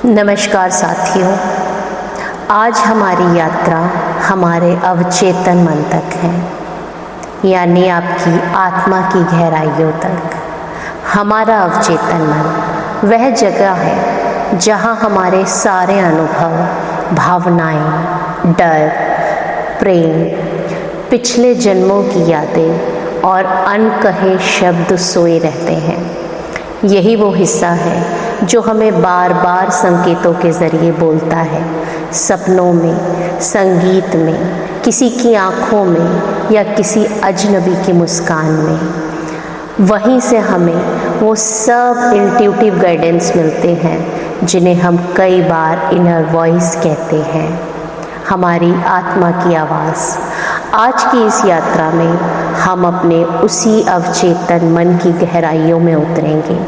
नमस्कार साथियों, आज हमारी यात्रा हमारे अवचेतन मन तक है, यानी आपकी आत्मा की गहराइयों तक। हमारा अवचेतन मन वह जगह है जहाँ हमारे सारे अनुभव, भावनाएं, डर, प्रेम, पिछले जन्मों की यादें और अनकहे शब्द सोए रहते हैं। यही वो हिस्सा है जो हमें बार बार संकेतों के ज़रिए बोलता है, सपनों में, संगीत में, किसी की आँखों में या किसी अजनबी की मुस्कान में। वहीं से हमें वो सब इंट्यूटिव गाइडेंस मिलते हैं जिन्हें हम कई बार इनर वॉइस कहते हैं, हमारी आत्मा की आवाज़। आज की इस यात्रा में हम अपने उसी अवचेतन मन की गहराइयों में उतरेंगे,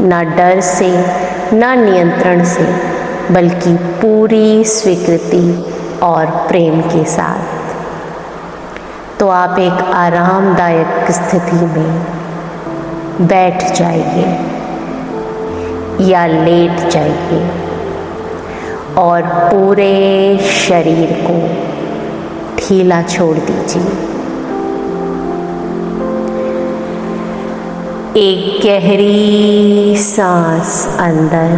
ना डर से, ना नियंत्रण से, बल्कि पूरी स्वीकृति और प्रेम के साथ। तो आप एक आरामदायक स्थिति में बैठ जाइए या लेट जाइए और पूरे शरीर को ढीला छोड़ दीजिए। एक गहरी सांस अंदर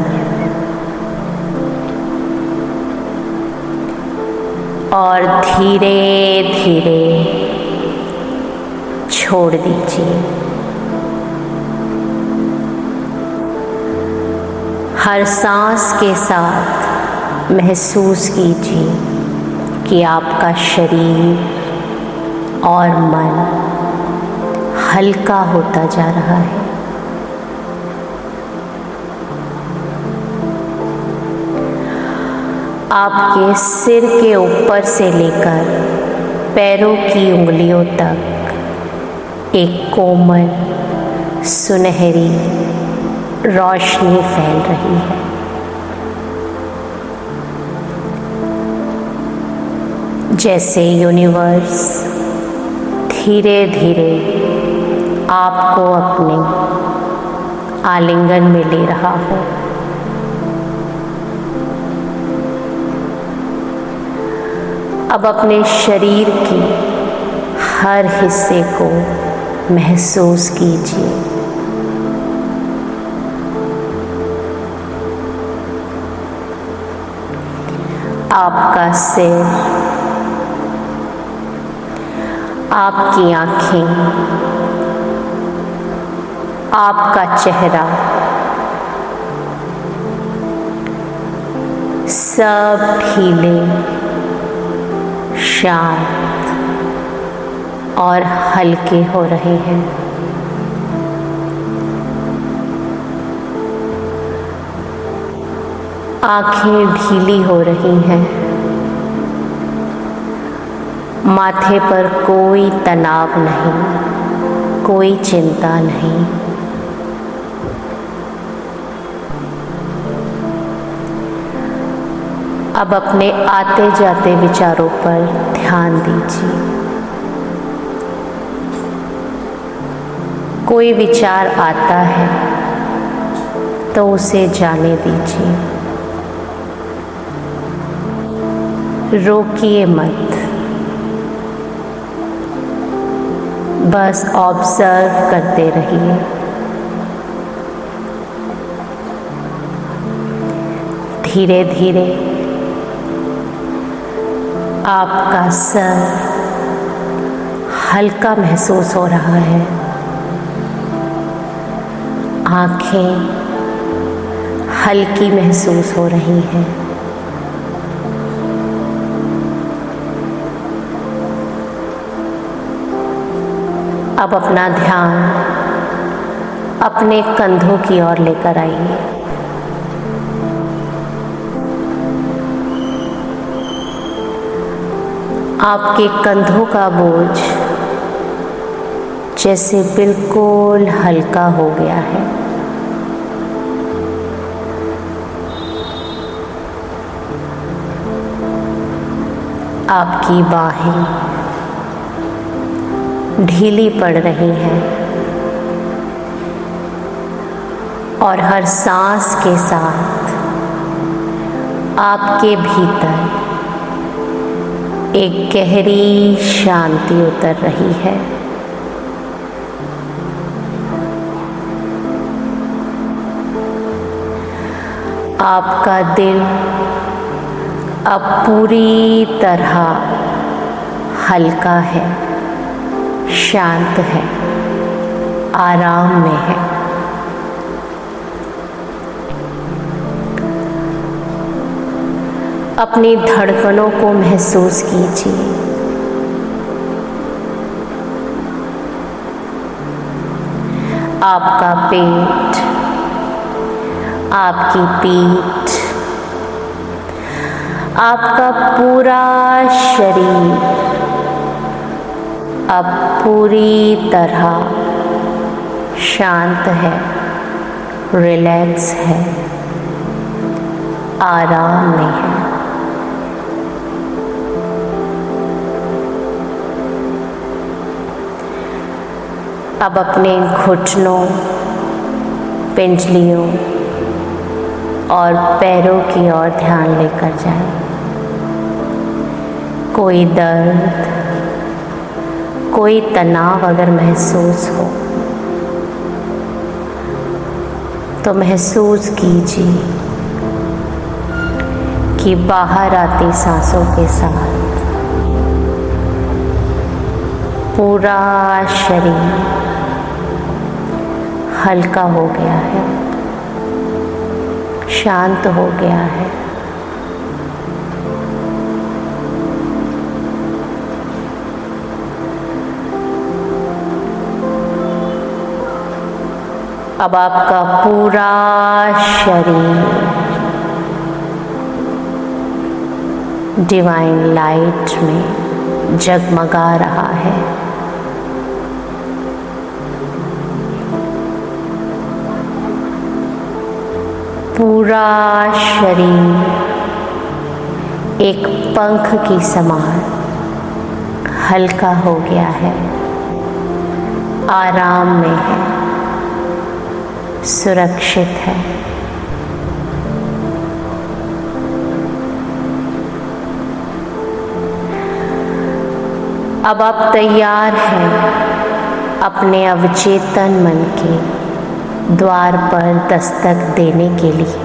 और धीरे धीरे छोड़ दीजिए। हर सांस के साथ महसूस कीजिए कि आपका शरीर और मन हल्का होता जा रहा है। आपके सिर के ऊपर से लेकर पैरों की उंगलियों तक एक कोमल सुनहरी रोशनी फैल रही है। जैसे यूनिवर्स धीरे धीरे आपको अपने आलिंगन में ले रहा हो। अब अपने शरीर के हर हिस्से को महसूस कीजिए। आपका सिर, आपकी आँखें, आपका चेहरा, सब ढीले, शांत और हल्के हो रहे हैं। आँखें ढीली हो रही हैं। माथे पर कोई तनाव नहीं, कोई चिंता नहीं। अब अपने आते जाते विचारों पर ध्यान दीजिए। कोई विचार आता है तो उसे जाने दीजिए, रोकिए मत, बस ऑब्जर्व करते रहिए। धीरे धीरे आपका सर हल्का महसूस हो रहा है। आँखें हल्की महसूस हो रही हैं। अब अपना ध्यान अपने कंधों की ओर लेकर आइए। आपके कंधों का बोझ जैसे बिल्कुल हल्का हो गया है। आपकी बाहें ढीली पड़ रही हैं और हर सांस के साथ आपके भीतर एक गहरी शांति उतर रही है। आपका दिल अब पूरी तरह हल्का है, शांत है, आराम में है। अपनी धड़कनों को महसूस कीजिए। आपका पेट, आपकी पीठ, आपका पूरा शरीर अब पूरी तरह शांत है, रिलैक्स है, आराम में है। अब अपने घुटनों, पिंजलियों और पैरों की ओर ध्यान लेकर जाएं। कोई दर्द, कोई तनाव अगर महसूस हो तो महसूस कीजिए कि बाहर आती सांसों के साथ पूरा शरीर हल्का हो गया है, शांत हो गया है। अब आपका पूरा शरीर डिवाइन लाइट में जगमगा रहा है। पूरा शरीर एक पंख की समान हल्का हो गया है, आराम में है, सुरक्षित है। अब आप तैयार हैं अपने अवचेतन मन के द्वार पर दस्तक देने के लिए।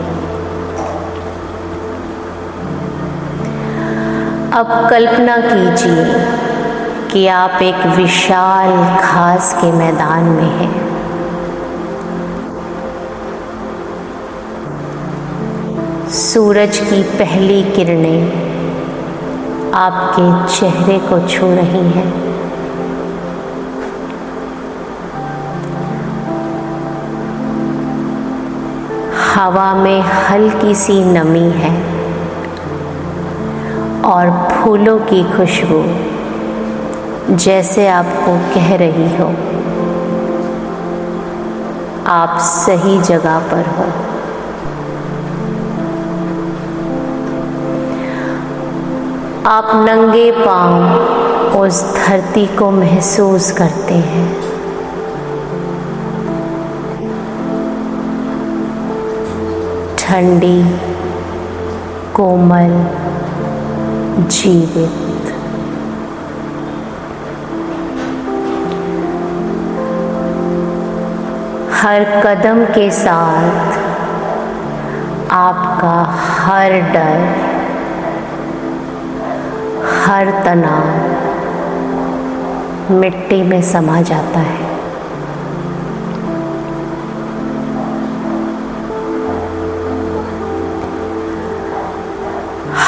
अब कल्पना कीजिए कि आप एक विशाल घास के मैदान में हैं। सूरज की पहली किरणें आपके चेहरे को छू रही हैं। हवा में हल्की सी नमी है और फूलों की खुशबू जैसे आपको कह रही हो आप सही जगह पर हो। आप नंगे पांव उस धरती को महसूस करते हैं। ठंडी, कोमल, जीवित। हर कदम के साथ आपका हर डर, हर तनाव मिट्टी में समा जाता है।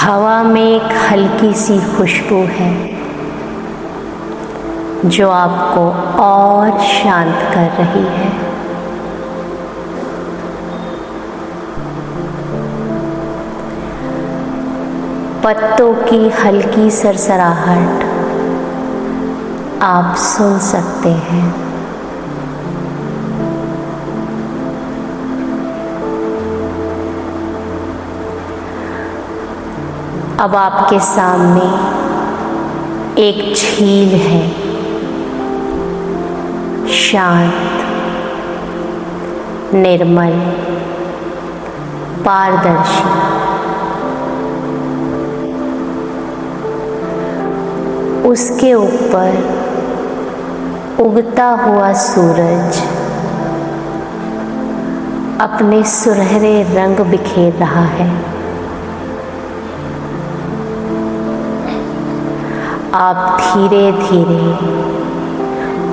हवा में एक हल्की सी खुशबू है जो आपको और शांत कर रही है। पत्तों की हल्की सरसराहट आप सुन सकते हैं। अब आपके सामने एक झील है, शांत, निर्मल, पारदर्शी। उसके ऊपर उगता हुआ सूरज अपने सुनहरे रंग बिखेर रहा है। आप धीरे धीरे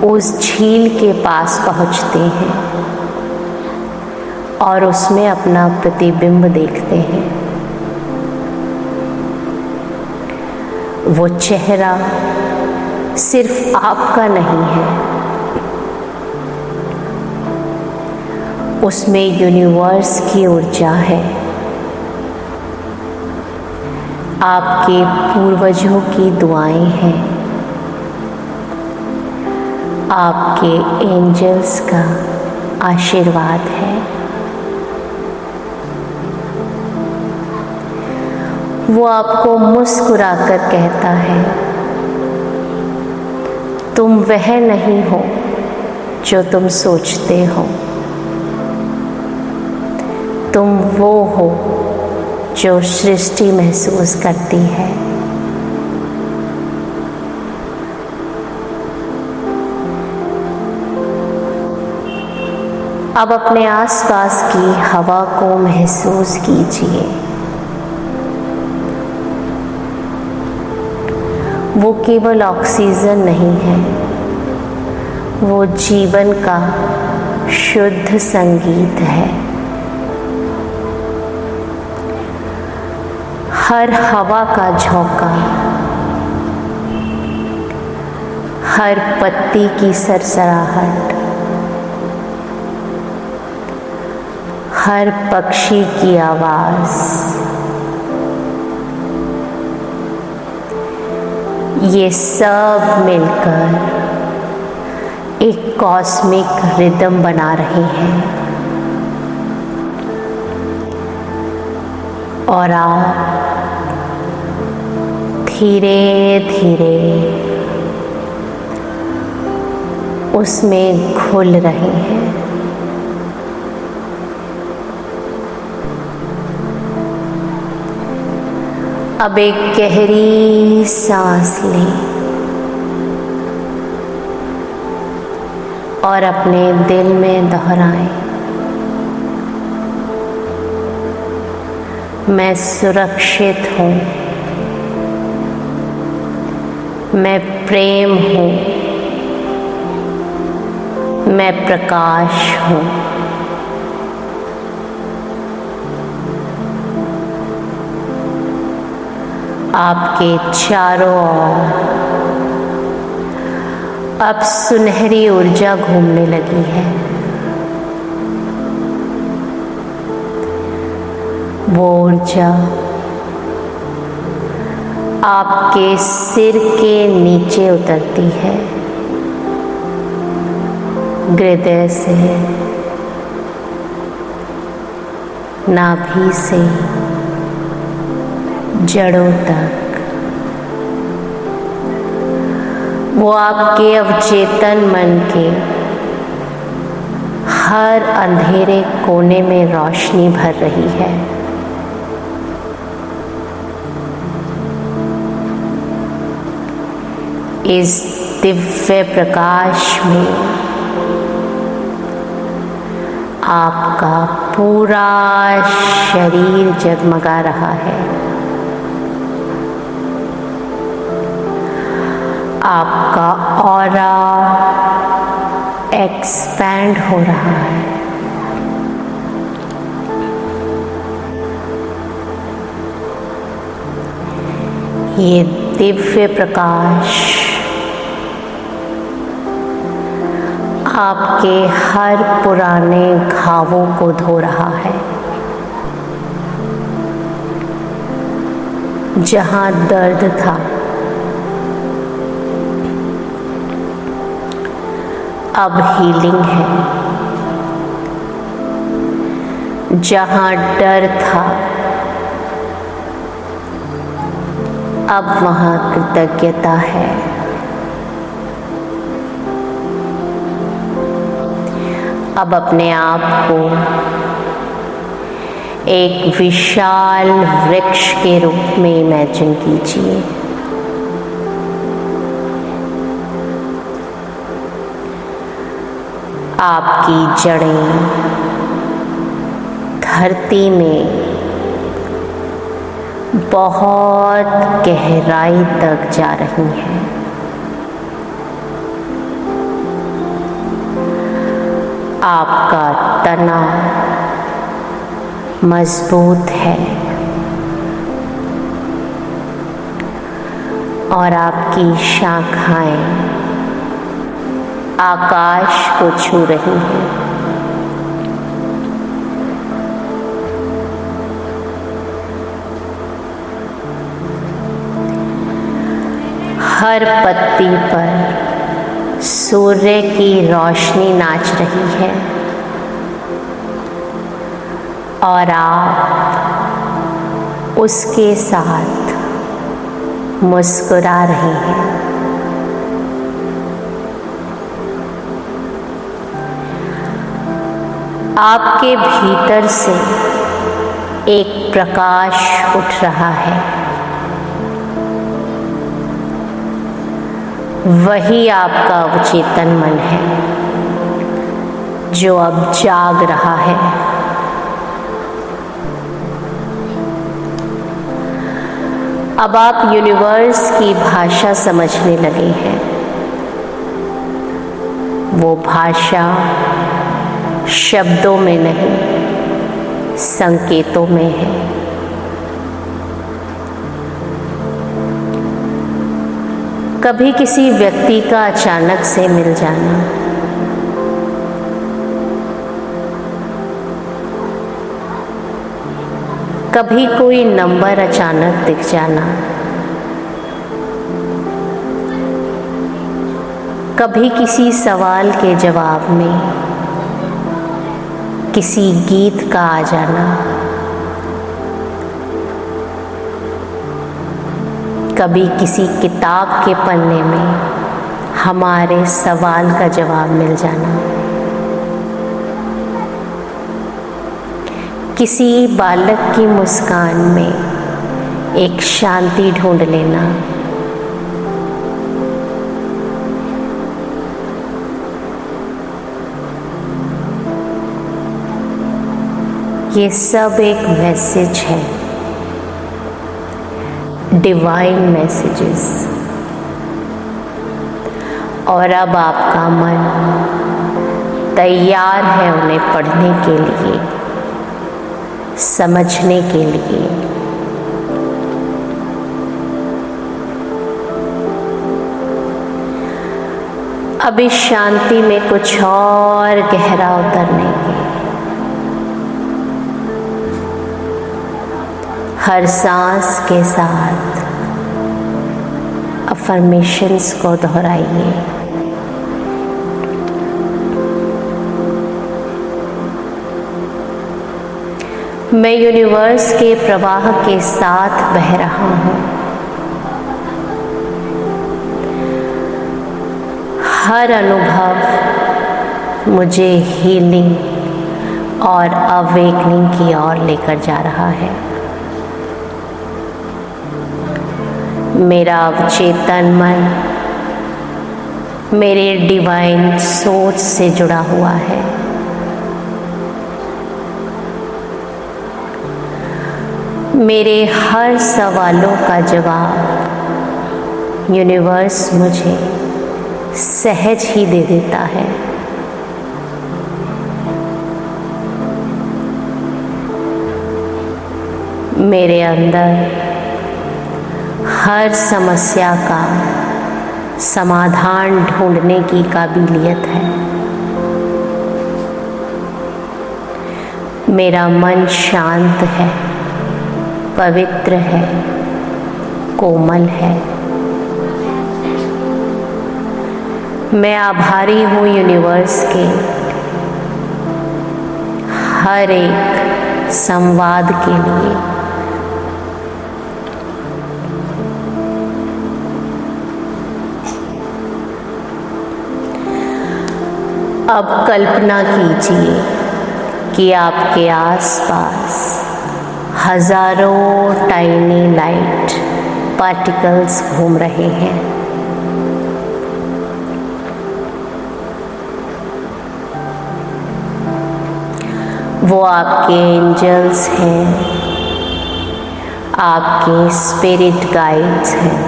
उस झील के पास पहुंचते हैं और उसमें अपना प्रतिबिंब देखते हैं। वो चेहरा सिर्फ आपका नहीं है, उसमें यूनिवर्स की ऊर्जा है, आपके पूर्वजों की दुआएं हैं, आपके एंजल्स का आशीर्वाद है। वो आपको मुस्कुराकर कहता है, तुम वह नहीं हो जो तुम सोचते हो, तुम वो हो जो सृष्टि महसूस करती है। अब अपने आसपास की हवा को महसूस कीजिए। वो केवल ऑक्सीजन नहीं है, वो जीवन का शुद्ध संगीत है। हर हवा का झोंका, हर पत्ती की सरसराहट, हर पक्षी की आवाज, ये सब मिलकर एक कॉस्मिक रिदम बना रहे हैं। और आप धीरे धीरे उसमें घुल रहे हैं। अब एक गहरी सांस लें और अपने दिल में दोहराएं, मैं सुरक्षित हूँ, मैं प्रेम हूँ, मैं प्रकाश हूँ। आपके चारों ओर अब सुनहरी ऊर्जा घूमने लगी है। वो ऊर्जा आपके सिर के नीचे उतरती है, हृदय से, नाभि से जड़ों तक। वो आपके अवचेतन मन के हर अंधेरे कोने में रोशनी भर रही है। इस दिव्य प्रकाश में आपका पूरा शरीर जगमगा रहा है। आपका ऑरा एक्सपैंड हो रहा है। ये दिव्य प्रकाश आपके हर पुराने घावों को धो रहा है। जहाँ दर्द था, अब हीलिंग है। जहाँ डर था, अब वहाँ कृतज्ञता है। अब अपने आप को एक विशाल वृक्ष के रूप में इमेजिन कीजिए। आपकी जड़ें धरती में बहुत गहराई तक जा रही हैं। आपका तना मजबूत है और आपकी शाखाएं आकाश को छू रही हैं। हर पत्ती पर सूर्य की रोशनी नाच रही है और आप उसके साथ मुस्कुरा रहे हैं। आपके भीतर से एक प्रकाश उठ रहा है, वही आपका अवचेतन मन है जो अब जाग रहा है। अब आप यूनिवर्स की भाषा समझने लगे हैं। वो भाषा शब्दों में नहीं, संकेतों में है। कभी किसी व्यक्ति का अचानक से मिल जाना, कभी कोई नंबर अचानक दिख जाना, कभी किसी सवाल के जवाब में किसी गीत का आ जाना, कभी किसी किताब के पन्ने में हमारे सवाल का जवाब मिल जाना, किसी बालक की मुस्कान में एक शांति ढूंढ लेना, ये सब एक मैसेज है, डिवाइन मैसेजेस। और अब आपका मन तैयार है उन्हें पढ़ने के लिए, समझने के लिए। अब इस शांति में कुछ और गहरा उतरने के, हर सांस के साथ अफर्मेशंस को दोहराइए। मैं यूनिवर्स के प्रवाह के साथ बह रहा हूँ। हर अनुभव मुझे हीलिंग और अवेकनिंग की ओर लेकर जा रहा है। मेरा अवचेतन मन मेरे डिवाइन सोच से जुड़ा हुआ है। मेरे हर सवालों का जवाब यूनिवर्स मुझे सहज ही दे देता है। मेरे अंदर हर समस्या का समाधान ढूंढने की काबिलियत है। मेरा मन शांत है, पवित्र है, कोमल है। मैं आभारी हूँ यूनिवर्स के हर एक संवाद के लिए। अब कल्पना कीजिए कि आपके आसपास हजारों टाइनी लाइट पार्टिकल्स घूम रहे हैं। वो आपके एंजल्स हैं, आपके स्पिरिट गाइड्स हैं,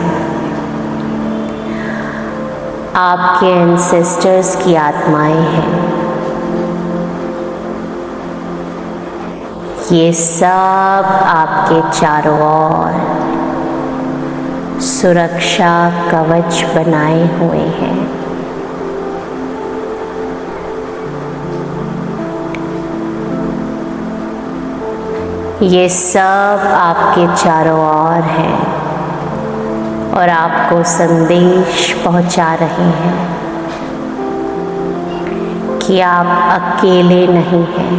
आपके एंसेस्टर्स की आत्माएं हैं। ये सब आपके चारों ओर सुरक्षा कवच बनाए हुए हैं। ये सब आपके चारों ओर हैं और आपको संदेश पहुंचा रहे हैं कि आप अकेले नहीं हैं।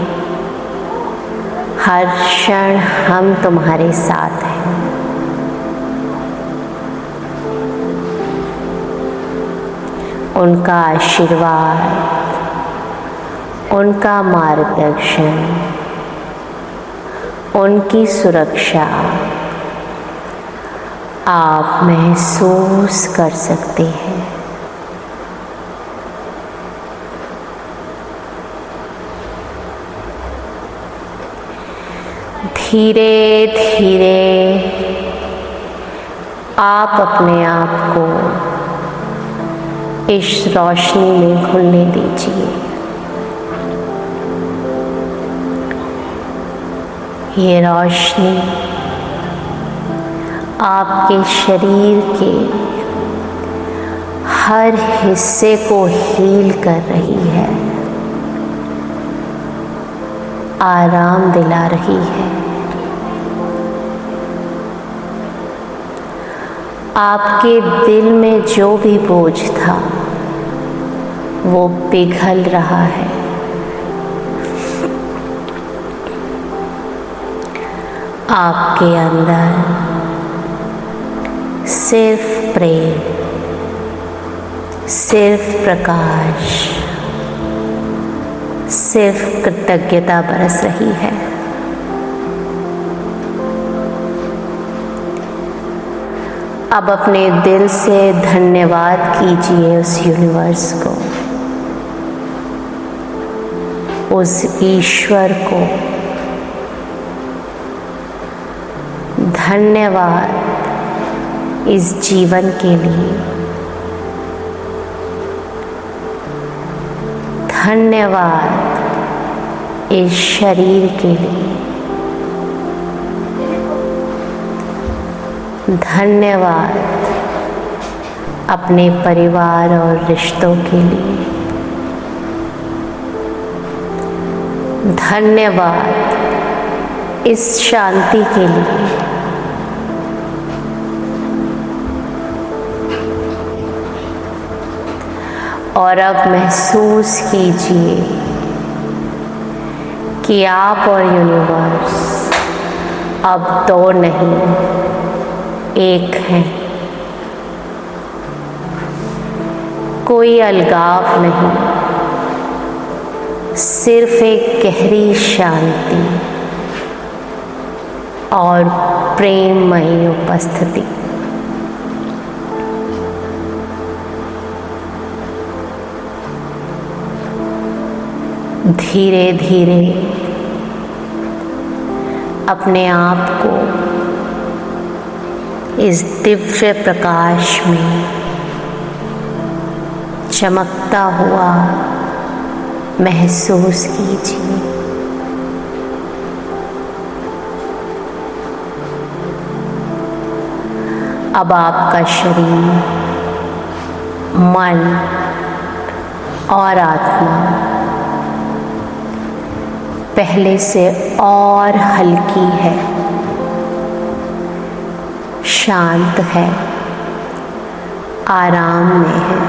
हर क्षण हम तुम्हारे साथ हैं। उनका आशीर्वाद, उनका मार्गदर्शन, उनकी सुरक्षा आप महसूस कर सकते हैं। धीरे धीरे आप अपने आप को इस रोशनी में घुलने दीजिए। ये रोशनी आपके शरीर के हर हिस्से को हील कर रही है, आराम दिला रही है। आपके दिल में जो भी बोझ था वो पिघल रहा है। आपके अंदर सिर्फ प्रेम, सिर्फ प्रकाश, सिर्फ कृतज्ञता बरस रही है। अब अपने दिल से धन्यवाद कीजिए उस यूनिवर्स को, उस ईश्वर को। धन्यवाद इस जीवन के लिए, धन्यवाद इस शरीर के लिए, धन्यवाद अपने परिवार और रिश्तों के लिए, धन्यवाद इस शांति के लिए। और अब महसूस कीजिए कि आप और यूनिवर्स अब दो नहीं, एक हैं। कोई अलगाव नहीं, सिर्फ एक गहरी शांति और प्रेममयी उपस्थिति। धीरे धीरे अपने आप को इस दिव्य प्रकाश में चमकता हुआ महसूस कीजिए। अब आपका शरीर, मन और आत्मा पहले से और हल्की है, शांत है, आराम में है।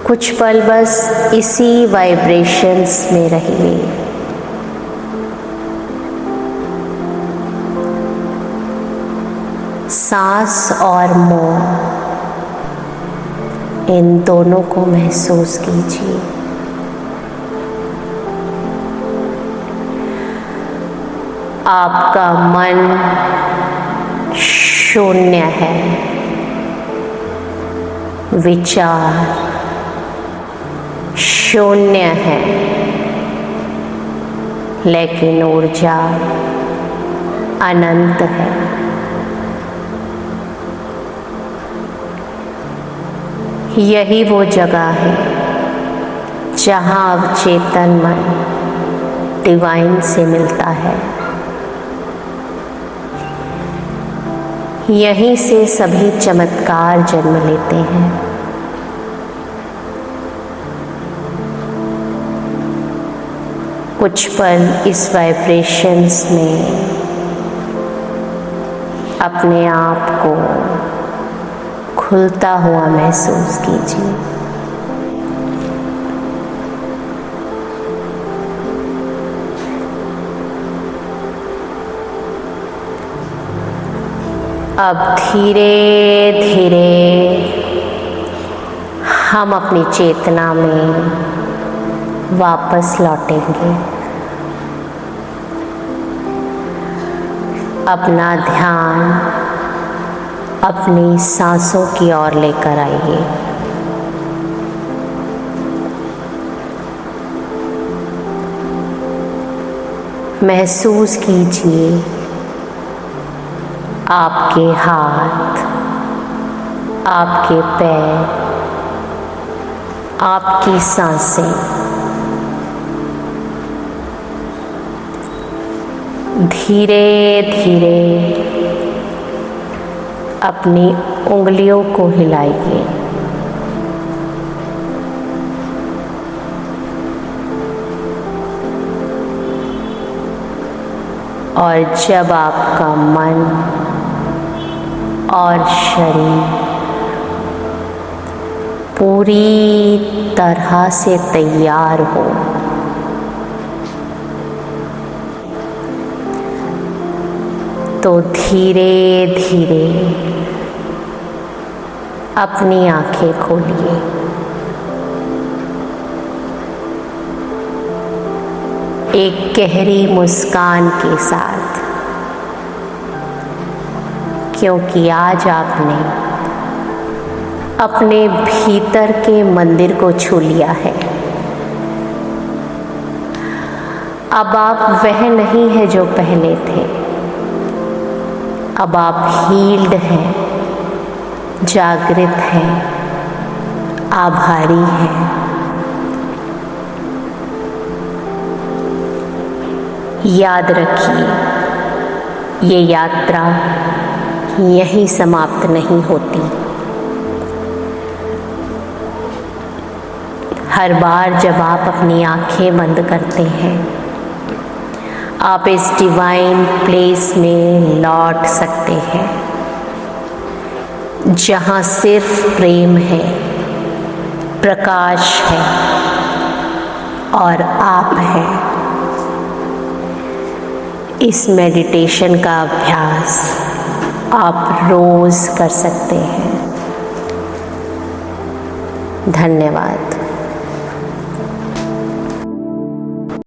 कुछ पल बस इसी वाइब्रेशंस में रहिए। सांस और मौन, इन दोनों को महसूस कीजिए। आपका मन शून्य है, विचार शून्य है, लेकिन ऊर्जा अनंत है। यही वो जगह है जहाँ अवचेतन मन डिवाइन से मिलता है। यहीं से सभी चमत्कार जन्म लेते हैं। कुछ पल इस वाइब्रेशंस में अपने आप को खुलता हुआ महसूस कीजिए। अब धीरे धीरे हम अपनी चेतना में वापस लौटेंगे। अपना ध्यान अपनी सांसों की ओर लेकर आइए। महसूस कीजिए आपके हाथ, आपके पैर, आपकी सांसें धीरे धीरे अपनी उंगलियों को हिलाइए। और जब आपका मन और शरीर पूरी तरह से तैयार हो, तो धीरे धीरे अपनी आंखें खोलिए। एक गहरी मुस्कान के साथ, क्योंकि आज आपने अपने भीतर के मंदिर को छू लिया है। अब आप वह नहीं है जो पहले थे। अब आप हील्ड हैं, जागृत हैं, आभारी हैं। याद रखिए, ये यात्रा यहीं समाप्त नहीं होती। हर बार जब आप अपनी आंखें बंद करते हैं, आप इस डिवाइन प्लेस में लौट सकते हैं, जहाँ सिर्फ प्रेम है, प्रकाश है और आप हैं। इस मेडिटेशन का अभ्यास आप रोज कर सकते हैं। धन्यवाद।